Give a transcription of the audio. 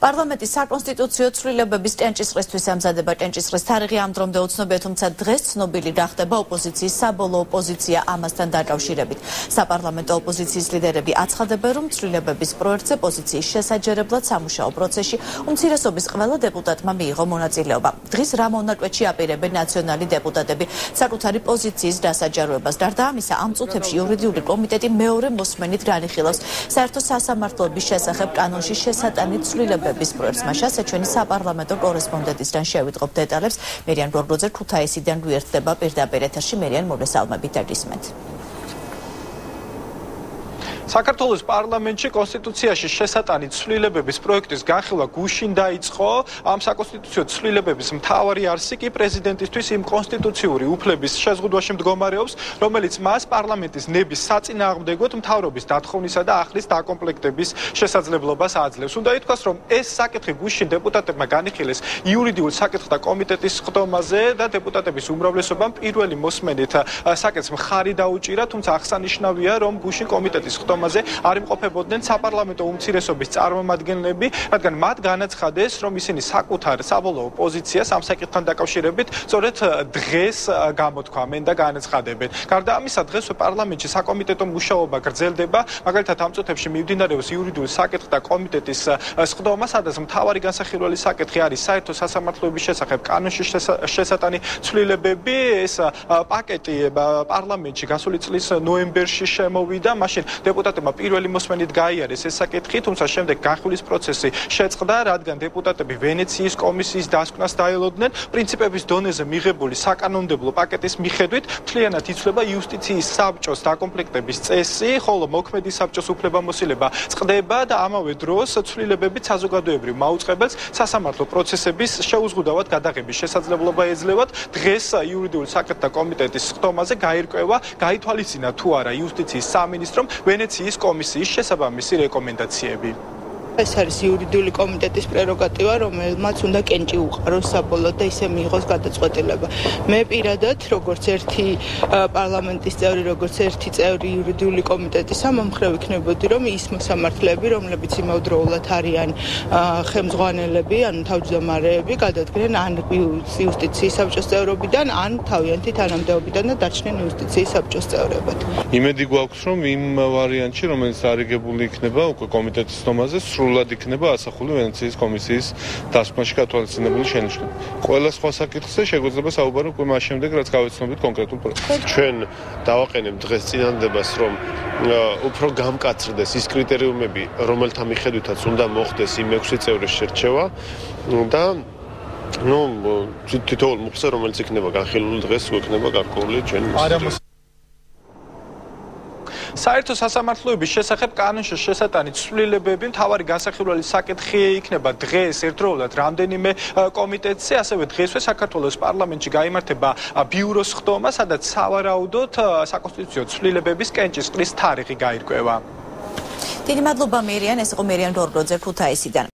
პარლამენტის საკონსტიტუციო ცვლილებების ჭენჭისყრისთვის ემზადება ჭენჭისყრის თარიღი ამ დრომდე უცნობია, თუმცა დღეს ცნობილი გახდება ოპოზიციის საბოლოო პოზიცია ამასთან დაკავშირებით. საპარლამენტო ოპოზიციის ლიდერები აცხადებენ, რომ ცვლილებების პროექტზე პოზიციის შესაჯერებლად სამუშაო პროცესში უმცირესობის ყველა დეპუტატმა მიიღო მონაწილეობა. დღის რა მონაკვეთში აპირებენ ნაციონალი დეპუტატები საკუთარი პოზიციის დასაჯაროებას. გარდა ამისა, ამ წუთებში იურიდიული კომიტეტი მეორე მოსმენით განიხილავს საერთო სასამართლოების შესახებ კანონში შესატანით ცვლილებების პროექტს. მასე ჩვენი საპარლამენტო კორესპონდენტისგან შევიტყობ დეტალებს. მერიან გორგოძე ქუთაისიდან გვერდება პირდაპირ ეთერში. მერიან, მოგესალმებით და გისმენთ. საქართველოს პარლამენტში კონსტიტუციაში შესატანით ცვლილებების პროექტის განხილვა გუშინ დაიწყო. ამ საკონსტიტუციო ცვლილებების მთავარი არსი კი პრეზიდენტისთვის იმ კონსტიტუციური უფლების შეზღუდვაში მდგომარეობს, რომელიც მას პარლამენტის ნების საწინააღმდეგოდ მთავრობის დათხოვნისა და ახლის დაკომპლექტების შესაძლებლობას აძლევს. უნდა ითქვას, რომ ეს საკითხი გუშინ დეპუტატებმა განიხილეს იურიდიულ საკითხთა კომიტეტის ხდომაზე და დეპუტატების უმრავლესობამ პირველი მოსმენით საკითხს მხარი დაუჭირა, თუმცა აღსანიშნავია, რომ გუშინ კომიტეტის არ იმყოფებოდნენ საპარლამენტო უმცირესობის წარმომადგენლები, რადგან მათ განაცხადეს, რომ ისინი საკუთარ საბოლოო პოზიციას ამ საკითხთან დაკავშირებით სწორედ დღეს გამოთქვამენ და განაცხადებენ. გარდა ამისა, დღეს პარლამენტში საკომიტეტო მუშაობა გრძელდება, მაგალითად ამ წუთებში მიმდინარეობს იურიდიული საკითხთა კომიტეტის სხდომა, სადაც მთავარი განსახილველი საკითხი არის საერთო სასამართლოების შესახებ კანონში შესატანი ცვლილებები. ეს პაკეტი პარლამენტში გასული წლის ნოემბერში შემოვიდა, მაშინ დეპუტატებმა პირველი მოსმენით გაიარეს ეს საკითხი, თუმცა შემდეგ განხილვის პროცესი შეწყდა, რადგან დეპუტატები ვენეციის კომისიის დასკვნას დაელოდნენ. პრინციპების დონეზე მიღებული საკანონმდებლო პაკეტის მიხედვით მთლიანად იცვლება იუსტიციის საბჭოს დაკომპლექტების წესი, ხოლო მოქმედი საბჭოს უფლებამოსილება წყდება და ამავე დროს ცვლილებებით საზოგადოებრივ მაუწყებელს სასამართლო პროცესების შეუზღუდავად გადაღების შესაძლებლობა ეძლევათ. დღეს იურიდიულ საკითხთა კომიტეტის ხდომაზე გაირკვევა, გაითვალისწინა თუ არა იუსტიციის სამინისტრომ ვენეციის კომისიის შესაბამისი რეკომენდაციები. ეს არის იურიდიული კომიტეტის პრეროგატივა, რომელმაც უნდა კენჭი უყაროს საბოლოოდ და ისე მიიღოს გადაწყვეტილება. მე პირადად, როგორც ერთი პარლამენტის წევრი, როგორც ერთი წევრი იურიდიული კომიტეტისა, მომხრე ვიქნებოდი, რომ ის მოსამართლეები, რომლებიც იმავდროულად არიან ხელმძღვანელები, ანუ თავმჯდომარეები, გადადგნენ ან იუსტიციის საბჭოს წევრობიდან, ან თავიანთი თანამდებობიდან და დაჩნენ იუსტიციის საბჭოს წევრებად. იმედი გვაქვს, რომ იმ ვარიანტში, რომელიც არიგებული იქნება უკვე კომიტეტის ხდომაზე, სრულად იქნება ასახული ვენეციის კომისიის დასკვნაში გათვალისწინებული შენიშვნები. ყველა სხვა საკითხზე შეგვეძლება საუბარი უკვე მას შემდეგ, რაც გავეცნობით კონკრეტულ პროცესს. ჩვენ დავაყენებთ დღეს წინანდებას, რომ უფრო გამკაცრდეს ის კრიტერიუმები, რომელთა მიხედვითაც უნდა მოხდეს იმ 6 წევრის შერჩევა და თითოეულ მუხლზე, რომელიც იქნება განხილული დღეს, იქნება გარკვეული ჩვენი საერთო სასამართლოების შესახებ კანონში შესატანი ცვლილებები მთავარი განსახილველი საკითხი იქნება დღეს ერთდროულად რამდენიმე კომიტეტზე, ასევე დღესვე საქართველოს პარლამენტში გაიმართება ბიუროს ხდომა, სადაც სავარაუდოდ საკონსტიტუციო ცვლილებების კენჭისყრის თარიღი გაირკვევა. დიდი მადლობა მერიან, ეს იყო მერიან გორგოძე ქუთაისიდან.